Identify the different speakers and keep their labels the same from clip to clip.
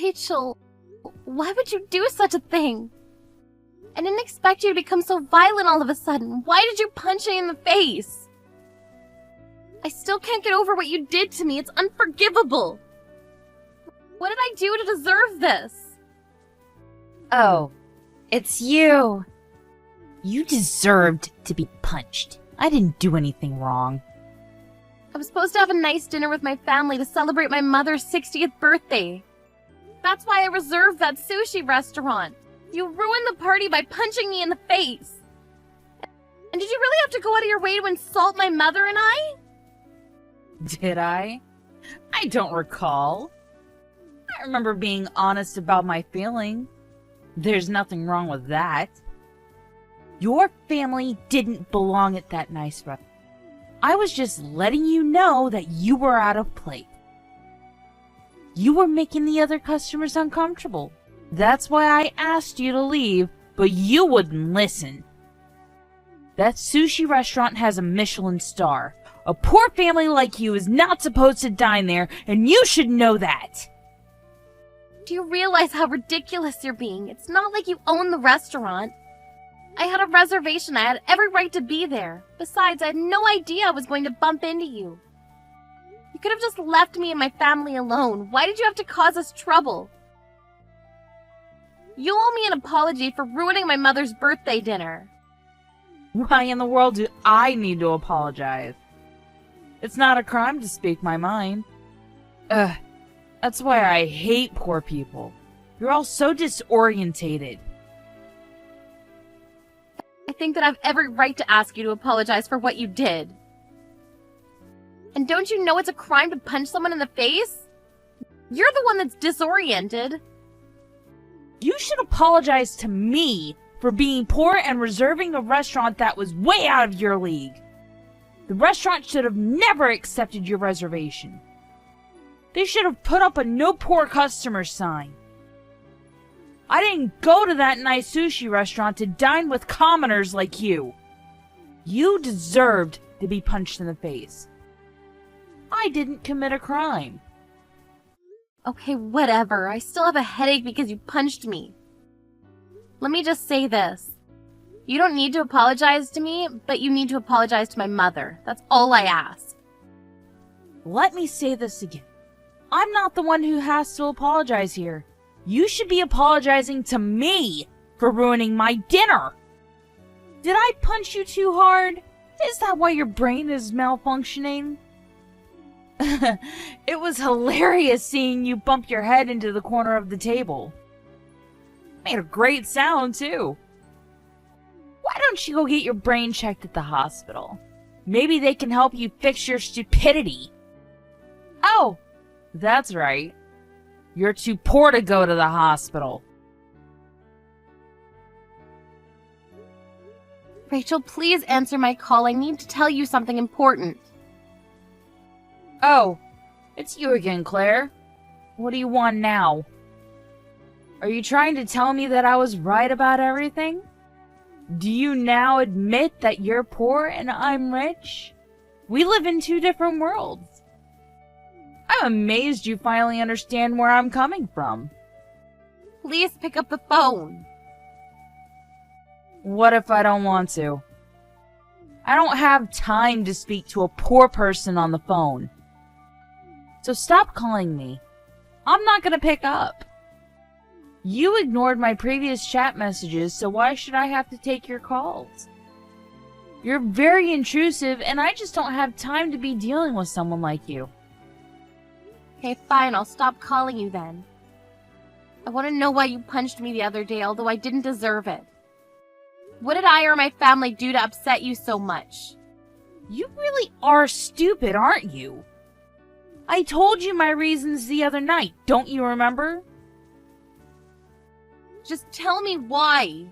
Speaker 1: Rachel, why would you do such a thing? I didn't expect you to become so violent all of a sudden. Why did you punch me in the face? I still can't get over what you did to me. It's unforgivable. What did I do to deserve this?
Speaker 2: Oh, it's you. You deserved to be punched. I didn't do anything wrong.
Speaker 1: I was supposed to have a nice dinner with my family to celebrate my mother's 60th birthday. That's why I reserved that sushi restaurant. You ruined the party by punching me in the face. And did you really have to go out of your way to insult my mother and I?
Speaker 2: Did I? I don't recall. I remember being honest about my feeling. There's nothing wrong with that. Your family didn't belong at that nice restaurant. I was just letting you know that you were out of place. You were making the other customers uncomfortable. That's why I asked you to leave, but you wouldn't listen. That sushi restaurant has a Michelin star. A poor family like you is not supposed to dine there, and you should know that.
Speaker 1: Do you realize how ridiculous you're being? It's not like you own the restaurant. I had a reservation. I had every right to be there. Besides, I had no idea I was going to bump into you. You could have just left me and my family alone. Why did you have to cause us trouble? You owe me an apology for ruining my mother's birthday dinner.
Speaker 2: Why in the world do I need to apologize? It's not a crime to speak my mind. That's why I hate poor people. You're all so disorientated.
Speaker 1: I think that I have every right to ask you to apologize for what you did. And don't you know it's a crime to punch someone in the face? You're the one that's disoriented.
Speaker 2: You should apologize to me for being poor and reserving a restaurant that was way out of your league. The restaurant should have never accepted your reservation. They should have put up a no poor customer sign. I didn't go to that nice sushi restaurant to dine with commoners like you. You deserved to be punched in the face. I didn't commit a crime.
Speaker 1: Okay, whatever. I still have a headache because you punched me. Let me just say this. You don't need to apologize to me, but you need to apologize to my mother. That's all I ask.
Speaker 2: Let me say this again. I'm not the one who has to apologize here. You should be apologizing to me for ruining my dinner. Did I punch you too hard? Is that why your brain is malfunctioning? It was hilarious seeing you bump your head into the corner of the table. Made a great sound, too. Why don't you go get your brain checked at the hospital? Maybe they can help you fix your stupidity. Oh, that's right. You're too poor to go to the hospital.
Speaker 1: Rachel, please answer my call. I need to tell you something important.
Speaker 2: Oh, it's you again, Claire. What do you want now? Are you trying to tell me that I was right about everything? Do you now admit that you're poor and I'm rich? We live in two different worlds. I'm amazed you finally understand where I'm coming from.
Speaker 1: Please pick up the phone.
Speaker 2: What if I don't want to? I don't have time to speak to a poor person on the phone. So stop calling me. I'm not gonna pick up. You ignored my previous chat messages, so why should I have to take your calls? You're very intrusive, and I just don't have time to be dealing with someone like you.
Speaker 1: Okay, fine, I'll stop calling you then. I want to know why you punched me the other day, although I didn't deserve it. What did I or my family do to upset you so much?
Speaker 2: You really are stupid, aren't you? I told you my reasons the other night, don't you remember?
Speaker 1: Just tell me why.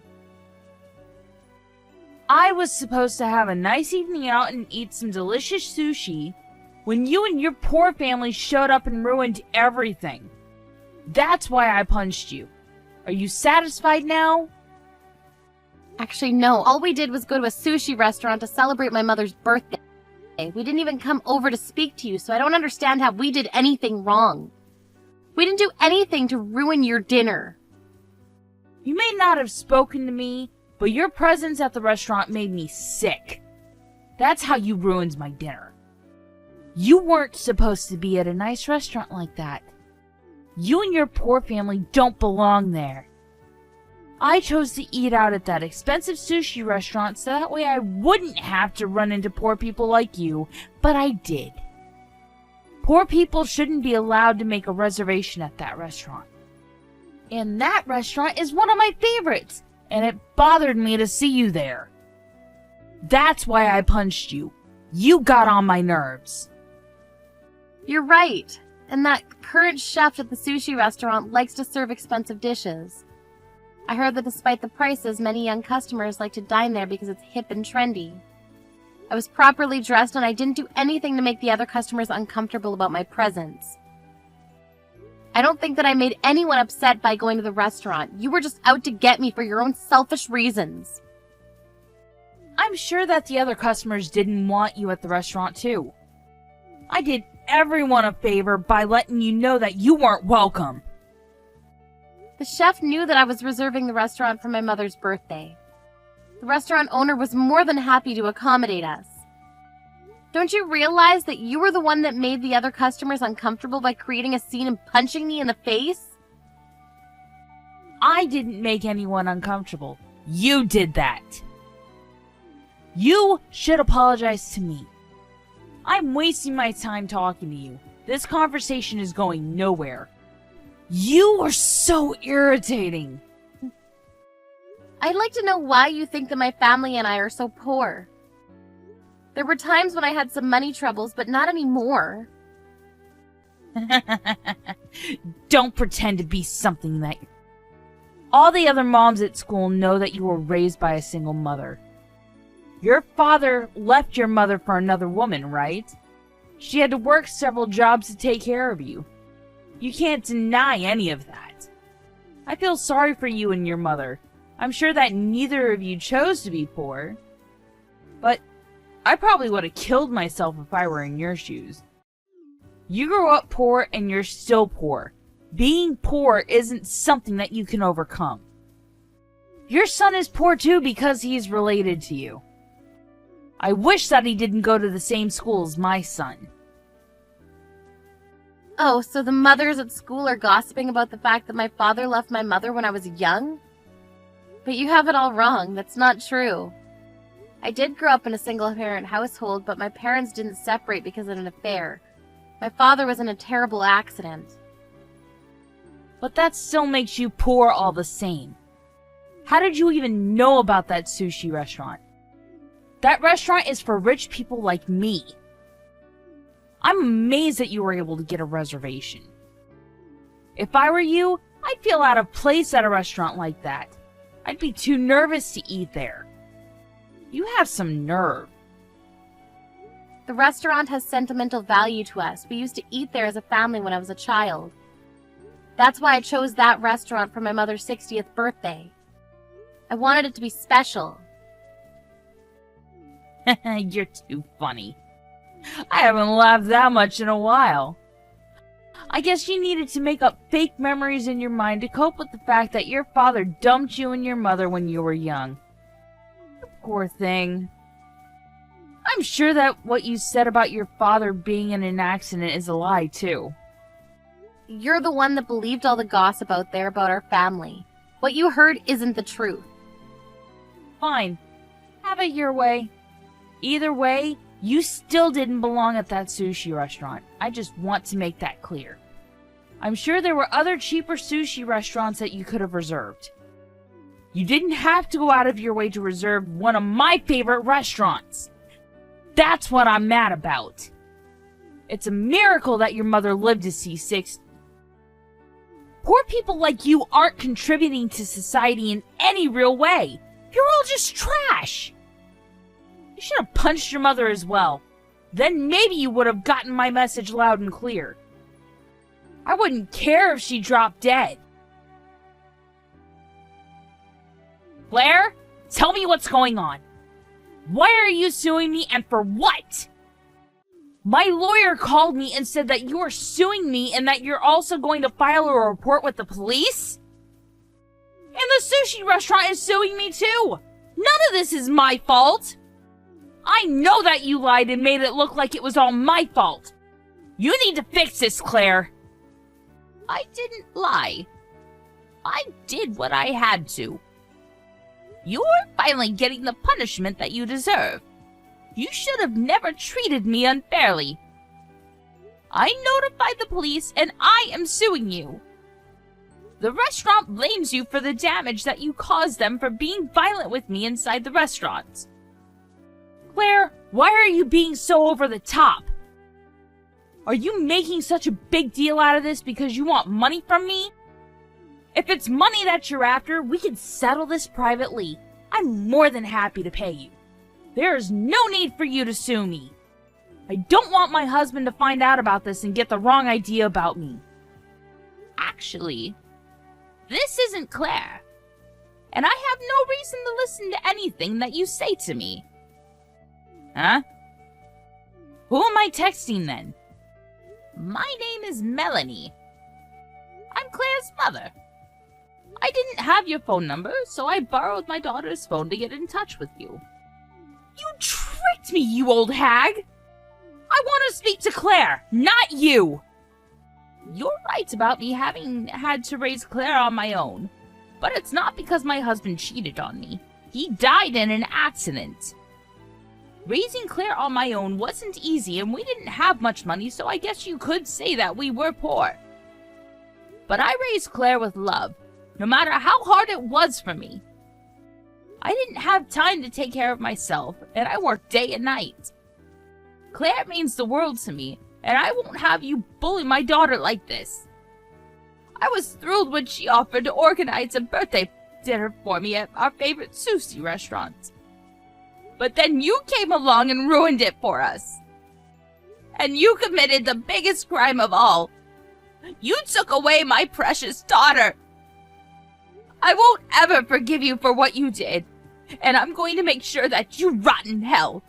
Speaker 2: I was supposed to have a nice evening out and eat some delicious sushi when you and your poor family showed up and ruined everything. That's why I punched you. Are you satisfied now?
Speaker 1: Actually, no. All we did was go to a sushi restaurant to celebrate my mother's birthday. We didn't even come over to speak to you, so I don't understand how we did anything wrong. We didn't do anything to ruin your dinner.
Speaker 2: You may not have spoken to me, but your presence at the restaurant made me sick. That's how you ruined my dinner. You weren't supposed to be at a nice restaurant like that. You and your poor family don't belong there. I chose to eat out at that expensive sushi restaurant so that way I wouldn't have to run into poor people like you, but I did. Poor people shouldn't be allowed to make a reservation at that restaurant. And that restaurant is one of my favorites, and it bothered me to see you there. That's why I punched you. You got on my nerves.
Speaker 1: You're right. And that current chef at the sushi restaurant likes to serve expensive dishes. I heard that despite the prices, many young customers like to dine there because it's hip and trendy. I was properly dressed and I didn't do anything to make the other customers uncomfortable about my presence. I don't think that I made anyone upset by going to the restaurant. You were just out to get me for your own selfish reasons.
Speaker 2: I'm sure that the other customers didn't want you at the restaurant too. I did everyone a favor by letting you know that you weren't welcome.
Speaker 1: The chef knew that I was reserving the restaurant for my mother's birthday. The restaurant owner was more than happy to accommodate us. Don't you realize that you were the one that made the other customers uncomfortable by creating a scene and punching me in the face?
Speaker 2: I didn't make anyone uncomfortable. You did that. You should apologize to me. I'm wasting my time talking to you. This conversation is going nowhere. You are so irritating.
Speaker 1: I'd like to know why you think that my family and I are so poor. There were times when I had some money troubles, but not anymore.
Speaker 2: Don't pretend to be something that... All the other moms at school know that you were raised by a single mother. Your father left your mother for another woman, right? She had to work several jobs to take care of you. You can't deny any of that. I feel sorry for you and your mother. I'm sure that neither of you chose to be poor. But I probably would have killed myself if I were in your shoes. You grew up poor and you're still poor. Being poor isn't something that you can overcome. Your son is poor too because he's related to you. I wish that he didn't go to the same school as my son.
Speaker 1: Oh, so the mothers at school are gossiping about the fact that my father left my mother when I was young? But you have it all wrong. That's not true. I did grow up in a single-parent household, but my parents didn't separate because of an affair. My father was in a terrible accident.
Speaker 2: But that still makes you poor all the same. How did you even know about that sushi restaurant? That restaurant is for rich people like me. I'm amazed that you were able to get a reservation. If I were you, I'd feel out of place at a restaurant like that. I'd be too nervous to eat there. You have some nerve.
Speaker 1: The restaurant has sentimental value to us. We used to eat there as a family when I was a child. That's why I chose that restaurant for my mother's 60th birthday. I wanted it to be special.
Speaker 2: You're too funny. I haven't laughed that much in a while. I guess you needed to make up fake memories in your mind to cope with the fact that your father dumped you and your mother when you were young. Poor thing. I'm sure that what you said about your father being in an accident is a lie, too.
Speaker 1: You're the one that believed all the gossip out there about our family. What you heard isn't the truth.
Speaker 2: Fine. Have it your way. Either way, you still didn't belong at that sushi restaurant. I just want to make that clear. I'm sure there were other cheaper sushi restaurants that you could have reserved. You didn't have to go out of your way to reserve one of my favorite restaurants. That's what I'm mad about. It's a miracle that your mother lived to see 60. Poor people like you aren't contributing to society in any real way. You're all just trash. You should have punched your mother as well. Then maybe you would have gotten my message loud and clear. I wouldn't care if she dropped dead. Claire, tell me what's going on. Why are you suing me and for what? My lawyer called me and said that you are suing me and that you're also going to file a report with the police? And the sushi restaurant is suing me too! None of this is my fault! I know that you lied and made it look like it was all my fault! You need to fix this, Claire! I didn't lie. I did what I had to. You're finally getting the punishment that you deserve. You should have never treated me unfairly. I notified the police and I am suing you. The restaurant blames you for the damage that you caused them for being violent with me inside the restaurant. Claire, why are you being so over the top? Are you making such a big deal out of this because you want money from me? If it's money that you're after, we can settle this privately. I'm more than happy to pay you. There is no need for you to sue me. I don't want my husband to find out about this and get the wrong idea about me. Actually, this isn't Claire. And I have no reason to listen to anything that you say to me. Huh? Who am I texting then? My name is Melanie. I'm Claire's mother. I didn't have your phone number, so I borrowed my daughter's phone to get in touch with you. You tricked me, you old hag! I want to speak to Claire, not you! You're right about me having had to raise Claire on my own, but it's not because my husband cheated on me. He died in an accident. Raising Claire on my own wasn't easy, and we didn't have much money, so I guess you could say that we were poor. But I raised Claire with love, no matter how hard it was for me. I didn't have time to take care of myself, and I worked day and night. Claire means the world to me, and I won't have you bully my daughter like this. I was thrilled when she offered to organize a birthday dinner for me at our favorite sushi restaurant. But then you came along and ruined it for us. And you committed the biggest crime of all. You took away my precious daughter. I won't ever forgive you for what you did, and I'm going to make sure that you rot in hell.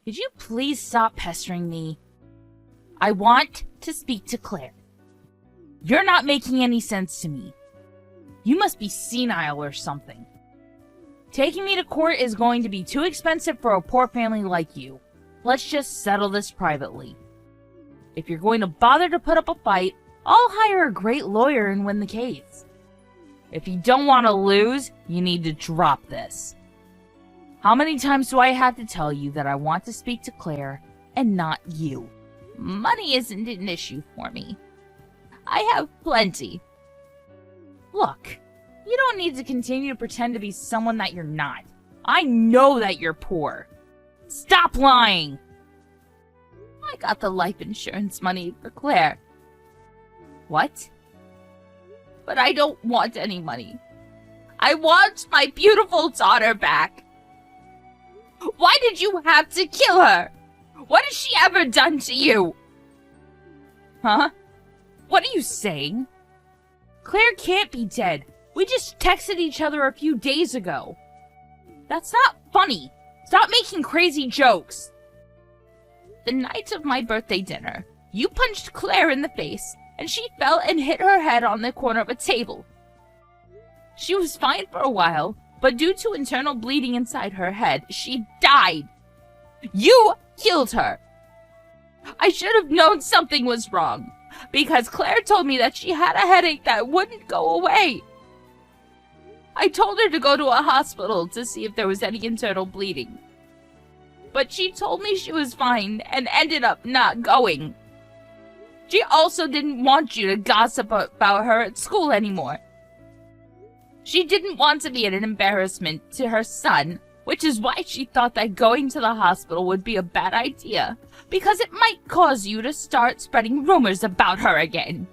Speaker 2: Could you please stop pestering me? I want to speak to Claire. You're not making any sense to me. You must be senile or something. Taking me to court is going to be too expensive for a poor family like you. Let's just settle this privately. If you're going to bother to put up a fight, I'll hire a great lawyer and win the case. If you don't want to lose, you need to drop this. How many times do I have to tell you that I want to speak to Claire and not you? Money isn't an issue for me. I have plenty. Look, you don't need to continue to pretend to be someone that you're not. I know that you're poor. Stop lying! I got the life insurance money for Claire. What? But I don't want any money. I want my beautiful daughter back. Why did you have to kill her? What has she ever done to you? Huh? What are you saying? Claire can't be dead. We just texted each other a few days ago. That's not funny. Stop making crazy jokes. The night of my birthday dinner, you punched Claire in the face, and she fell and hit her head on the corner of a table. She was fine for a while, but due to internal bleeding inside her head, she died. You killed her. I should have known something was wrong, because Claire told me that she had a headache that wouldn't go away. I told her to go to a hospital to see if there was any internal bleeding. But she told me she was fine and ended up not going. She also didn't want you to gossip about her at school anymore. She didn't want to be an embarrassment to her son, which is why she thought that going to the hospital would be a bad idea, because it might cause you to start spreading rumors about her again.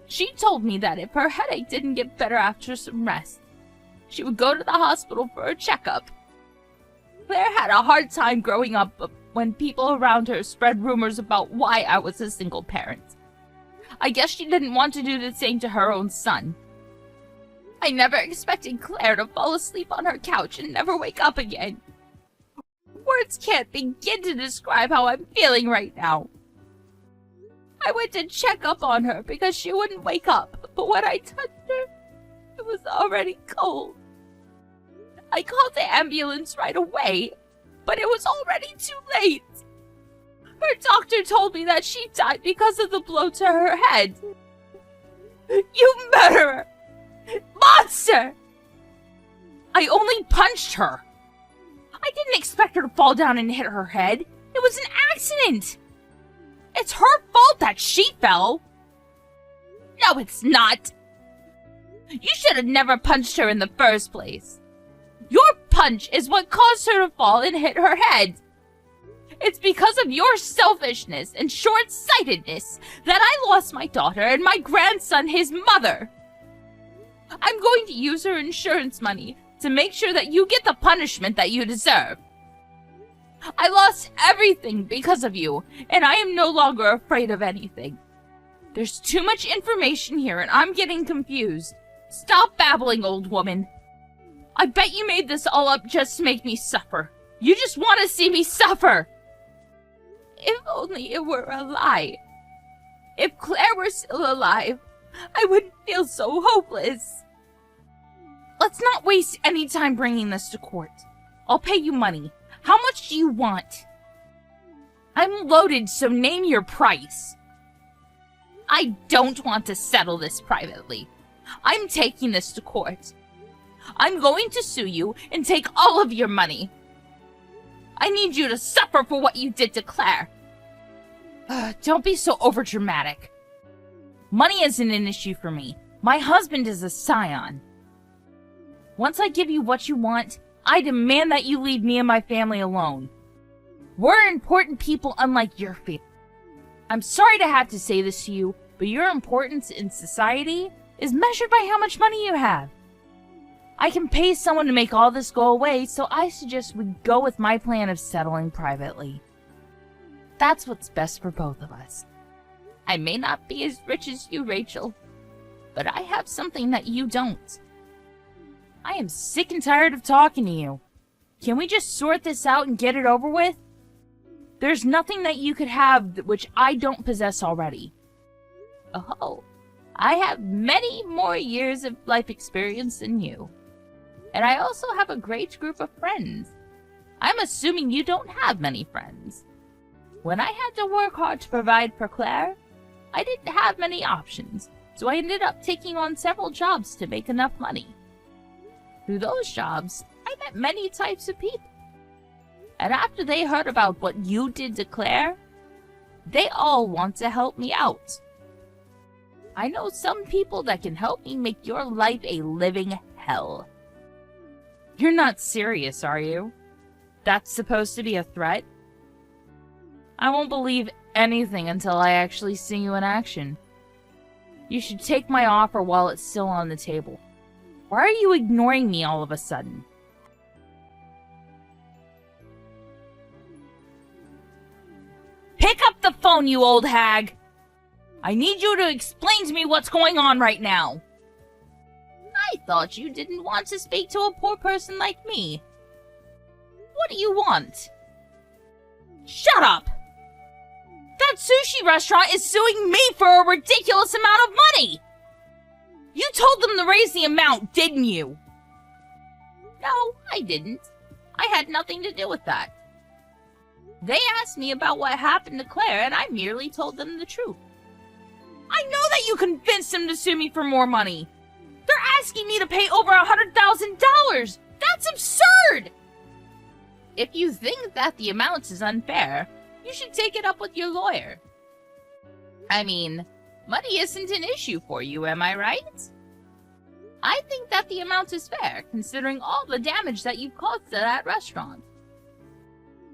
Speaker 2: She told me that if her headache didn't get better after some rest, she would go to the hospital for a checkup. Claire had a hard time growing up when people around her spread rumors about why I was a single parent. I guess she didn't want to do the same to her own son. I never expected Claire to fall asleep on her couch and never wake up again. Were Words can't begin to describe how I'm feeling right now. I went to check up on her because she wouldn't wake up, but when I touched her, it was already cold. I called the ambulance right away, but it was already too late. Her doctor told me that she died because of the blow to her head. You murderer! Monster! I only punched her. I didn't expect her to fall down and hit her head. It was an accident. It's her fault that she fell. No, it's not. You should have never punched her in the first place. Your punch is what caused her to fall and hit her head. It's because of your selfishness and short-sightedness that I lost my daughter and my grandson, his mother. I'm going to use her insurance money to make sure that you get the punishment that you deserve. I lost everything because of you, and I am no longer afraid of anything. There's too much information here, and I'm getting confused. Stop babbling, old woman. I bet you made this all up just to make me suffer. You just want to see me suffer. If only it were a lie. If Claire were still alive, I wouldn't feel so hopeless. Let's not waste any time bringing this to court. I'll pay you money. How much do you want? I'm loaded, so name your price. I don't want to settle this privately. I'm taking this to court. I'm going to sue you and take all of your money. I need you to suffer for what you did to Claire. Don't be so overdramatic. Money isn't an issue for me. My husband is a scion. Once I give you what you want, I demand that you leave me and my family alone. We're important people unlike your family. I'm sorry to have to say this to you, but your importance in society is measured by how much money you have. I can pay someone to make all this go away, so I suggest we go with my plan of settling privately. That's what's best for both of us. I may not be as rich as you, Rachel, but I have something that you don't. I am sick and tired of talking to you. Can we just sort this out and get it over with? There's nothing that you could have which I don't possess already. Oh, I have many more years of life experience than you. And I also have a great group of friends. I'm assuming you don't have many friends. When I had to work hard to provide for Claire, I didn't have many options, so I ended up taking on several jobs to make enough money. Through those jobs, I met many types of people. And after they heard about what you did to Claire, they all want to help me out. I know some people that can help me make your life a living hell. You're not serious, are you? That's supposed to be a threat? I won't believe anything until I actually see you in action. You should take my offer while it's still on the table. Why are you ignoring me all of a sudden? Pick up the phone, you old hag! I need you to explain to me what's going on right now. I thought you didn't want to speak to a poor person like me. What do you want? Shut up! That sushi restaurant is suing me for a ridiculous amount of money! You told them to raise the amount, didn't you? No, I didn't. I had nothing to do with that. They asked me about what happened to Claire, and I merely told them the truth. I know that you convinced them to sue me for more money. They're asking me to pay over $100,000. That's absurd! If you think that the amount is unfair, you should take it up with your lawyer. I mean, money isn't an issue for you, am I right? I think that the amount is fair, considering all the damage that you've caused to that restaurant.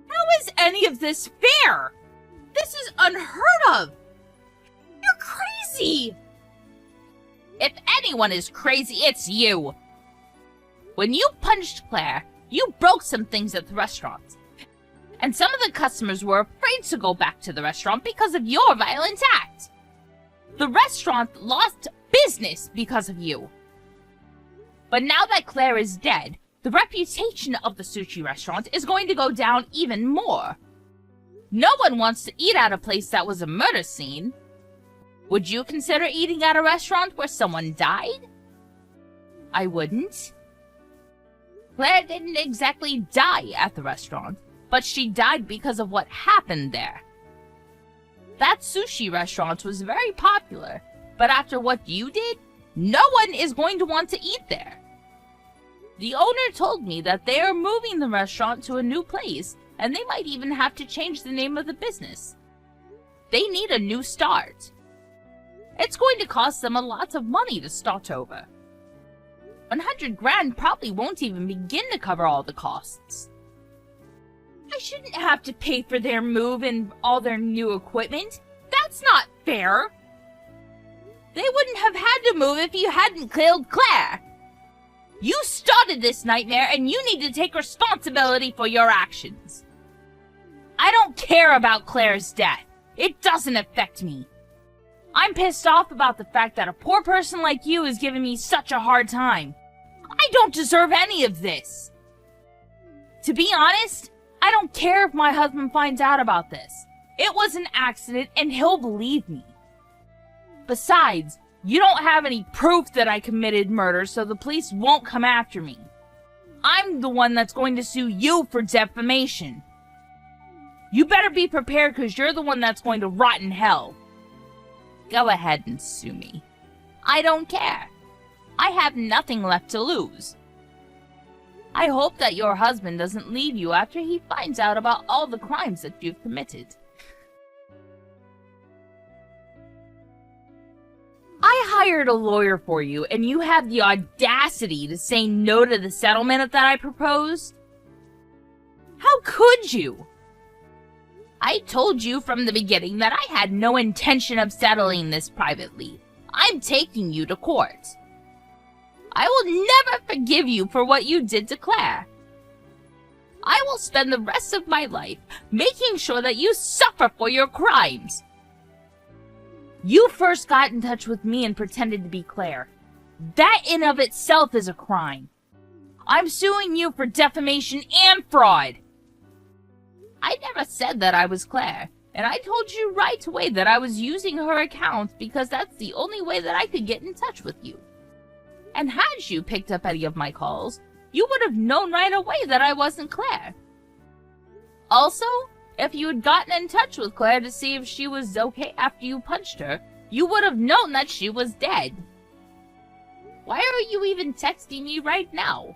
Speaker 2: How is any of this fair? This is unheard of! You're crazy! If anyone is crazy, it's you! When you punched Claire, you broke some things at the restaurant. And some of the customers were afraid to go back to the restaurant because of your violent act. The restaurant lost business because of you. But now that Claire is dead, the reputation of the sushi restaurant is going to go down even more. No one wants to eat at a place that was a murder scene. Would you consider eating at a restaurant where someone died? I wouldn't. Claire didn't exactly die at the restaurant, but she died because of what happened there. That sushi restaurant was very popular, but after what you did, no one is going to want to eat there. The owner told me that they are moving the restaurant to a new place, and they might even have to change the name of the business. They need a new start. It's going to cost them a lot of money to start over. 100 grand probably won't even begin to cover all the costs. I shouldn't have to pay for their move and all their new equipment. That's not fair. They wouldn't have had to move if you hadn't killed Claire. You started this nightmare and you need to take responsibility for your actions. I don't care about Claire's death. It doesn't affect me. I'm pissed off about the fact that a poor person like you is giving me such a hard time. I don't deserve any of this. To be honest, I don't care if my husband finds out about this. It was an accident and he'll believe me. Besides, you don't have any proof that I committed murder, so the police won't come after me. I'm the one that's going to sue you for defamation. You better be prepared because you're the one that's going to rot in hell. Go ahead and sue me. I don't care. I have nothing left to lose. I hope that your husband doesn't leave you after he finds out about all the crimes that you've committed. I hired a lawyer for you, and you have the audacity to say no to the settlement that I proposed? How could you? I told you from the beginning that I had no intention of settling this privately. I'm taking you to court. I will never forgive you for what you did to Claire. I will spend the rest of my life making sure that you suffer for your crimes. You first got in touch with me and pretended to be Claire. That in of itself is a crime. I'm suing you for defamation and fraud. I never said that I was Claire, and I told you right away that I was using her account because that's the only way that I could get in touch with you. And had you picked up any of my calls, you would have known right away that I wasn't Claire. Also, if you had gotten in touch with Claire to see if she was okay after you punched her, you would have known that she was dead. Why are you even texting me right now?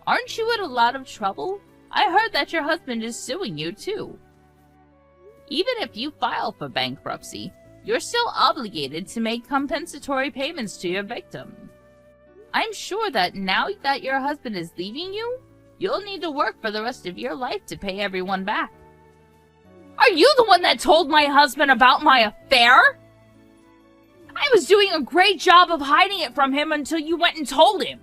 Speaker 2: Aren't you in a lot of trouble? I heard that your husband is suing you too. Even if you file for bankruptcy, you're still obligated to make compensatory payments to your victim. I'm sure that now that your husband is leaving you, you'll need to work for the rest of your life to pay everyone back. Are you the one that told my husband about my affair? I was doing a great job of hiding it from him until you went and told him.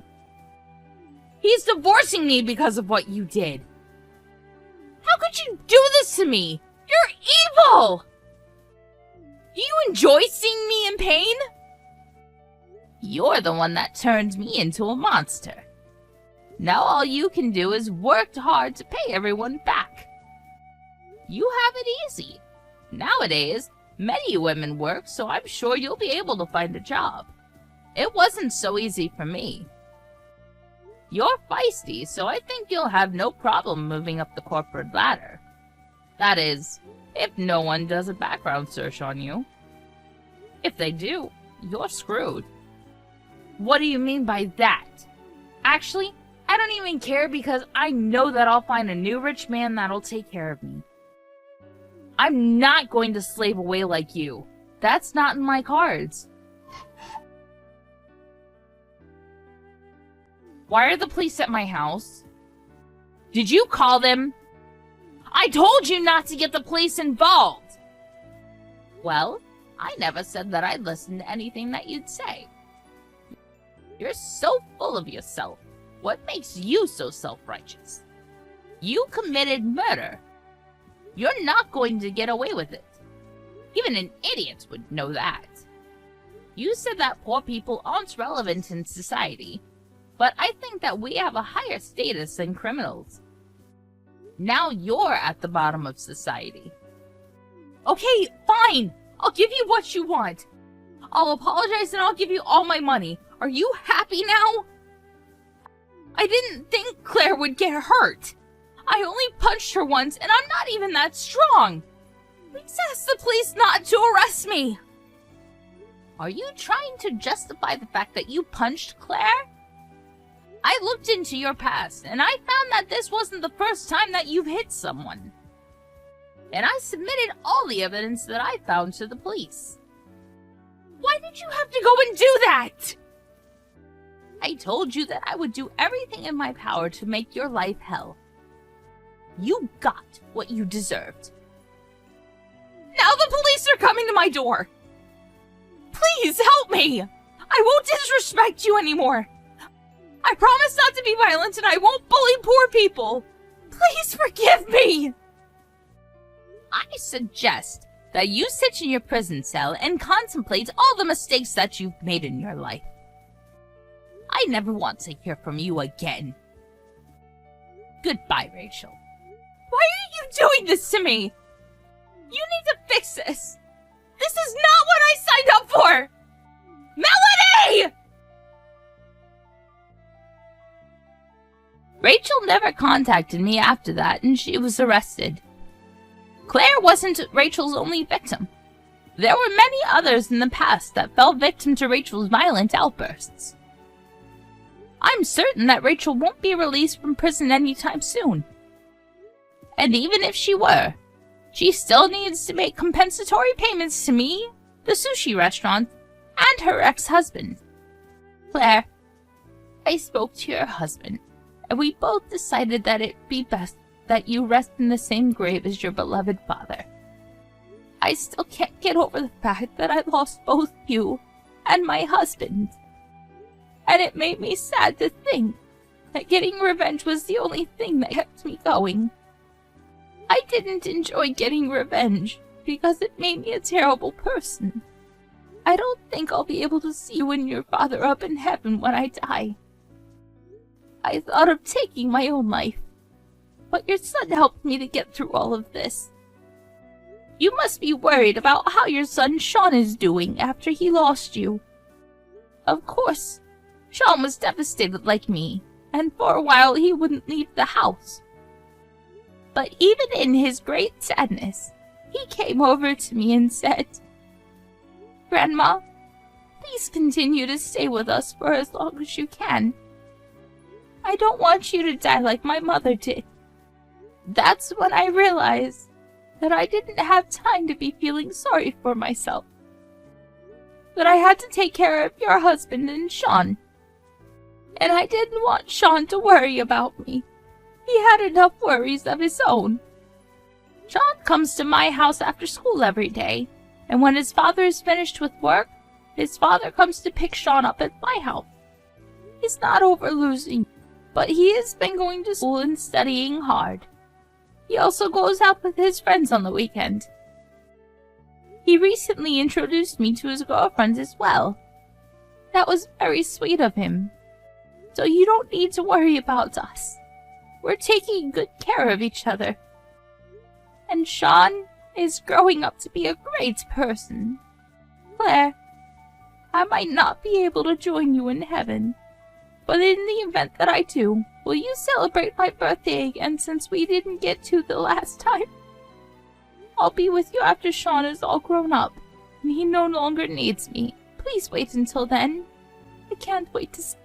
Speaker 2: He's divorcing me because of what you did. How could you do this to me? You're evil! Do you enjoy seeing me in pain? You're the one that turned me into a monster. Now all you can do is work hard to pay everyone back. You have it easy. Nowadays, many women work, so I'm sure you'll be able to find a job. It wasn't so easy for me. You're feisty, so I think you'll have no problem moving up the corporate ladder. That is, if no one does a background search on you. If they do, you're screwed. What do you mean by that? Actually, I don't even care because I know that I'll find a new rich man that'll take care of me. I'm not going to slave away like you. That's not in my cards. Why are the police at my house? Did you call them? I told you not to get the police involved! Well, I never said that I'd listen to anything that you'd say. You're so full of yourself. What makes you so self-righteous? You committed murder. You're not going to get away with it. Even an idiot would know that. You said that poor people aren't relevant in society, but I think that we have a higher status than criminals. Now you're at the bottom of society. Okay, fine. I'll give you what you want. I'll apologize and I'll give you all my money. Are you happy now? I didn't think Claire would get hurt. I only punched her once and I'm not even that strong. Please ask the police not to arrest me. Are you trying to justify the fact that you punched Claire? I looked into your past, and I found that this wasn't the first time that you've hit someone. And I submitted all the evidence that I found to the police. Why did you have to go and do that? I told you that I would do everything in my power to make your life hell. You got what you deserved. Now the police are coming to my door. Please help me. I won't disrespect you anymore. I promise not to be violent and I won't bully poor people. Please forgive me. I suggest that you sit in your prison cell and contemplate all the mistakes that you've made in your life. I never want to hear from you again. Goodbye, Rachel. Why are you doing this to me? You need to fix this. This is not what I signed up for. Melanie! Rachel never contacted me after that, and she was arrested. Claire wasn't Rachel's only victim. There were many others in the past that fell victim to Rachel's violent outbursts. I'm certain that Rachel won't be released from prison anytime soon. And even if she were, she still needs to make compensatory payments to me, the sushi restaurant, and her ex-husband. Claire, I spoke to your husband, and we both decided that it'd be best that you rest in the same grave as your beloved father. I still can't get over the fact that I lost both you and my husband. And it made me sad to think that getting revenge was the only thing that kept me going. I didn't enjoy getting revenge because it made me a terrible person. I don't think I'll be able to see you and your father up in heaven when I die. I thought of taking my own life, but your son helped me to get through all of this. You must be worried about how your son Sean is doing after he lost you. Of course, Sean was devastated like me, and for a while he wouldn't leave the house. But even in his great sadness, he came over to me and said, "Grandma, please continue to stay with us for as long as you can. I don't want you to die like my mother did." That's when I realized that I didn't have time to be feeling sorry for myself. That I had to take care of your husband and Sean. And I didn't want Sean to worry about me. He had enough worries of his own. Sean comes to my house after school every day, and when his father is finished with work, his father comes to pick Sean up at my house. He's not over losing, but he has been going to school and studying hard. He also goes out with his friends on the weekend. He recently introduced me to his girlfriend as well. That was very sweet of him. So you don't need to worry about us. We're taking good care of each other. And Sean is growing up to be a great person. Claire, I might not be able to join you in heaven, but in the event that I do, will you celebrate my birthday again since we didn't get to the last time? I'll be with you after Sean is all grown up, and he no longer needs me. Please wait until then. I can't wait to see